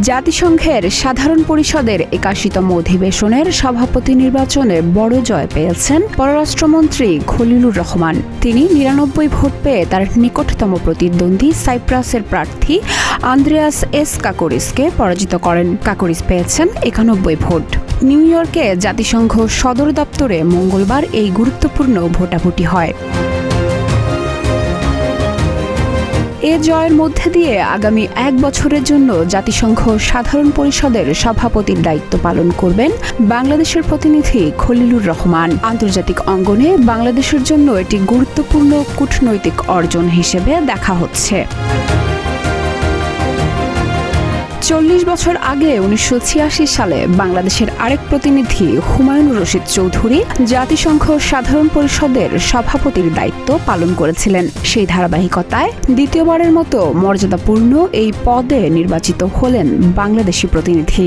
জাতিসংঘের সাধারণ পরিষদের ৮১তম অধিবেশনের সভাপতি নির্বাচনে বড় জয় পেয়েছেন পররাষ্ট্রমন্ত্রী খলিলুর রহমান। তিনি ৯৯ ভোট পেয়ে তার নিকটতম প্রতিদ্বন্দ্বী সাইপ্রাসের প্রার্থী আন্দ্রেয়াস এস কাকোরিসকে পরাজিত করেন। কাকোরিস পেয়েছেন ৯১ ভোট। নিউ ইয়র্কে জাতিসংঘ সদর দপ্তরে মঙ্গলবার এই গুরুত্বপূর্ণ ভোটাভুটি হয়। এ জয়ের মধ্যে দিয়ে আগামী ১ বছরের জন্য জাতিসংঘ সাধারণ পরিষদের সভাপতির দায়িত্ব পালন করবেন বাংলাদেশের প্রতিনিধি খলিলুর রহমান। আন্তর্জাতিক অঙ্গনে বাংলাদেশের জন্য এটি গুরুত্বপূর্ণ কূটনৈতিক অর্জন হিসেবে দেখা হচ্ছে। ৪০ বছর আগে ১৯৮৬ সালে বাংলাদেশের আরেক প্রতিনিধি হুমায়ুনুর রশীদ চৌধুরী জাতিসংঘ সাধারণ পরিষদের সভাপতির দায়িত্ব পালন করেছিলেন। সেই ধারাবাহিকতায় দ্বিতীয়বারের মতো মর্যাদাপূর্ণ এই পদে নির্বাচিত হলেন বাংলাদেশি প্রতিনিধি।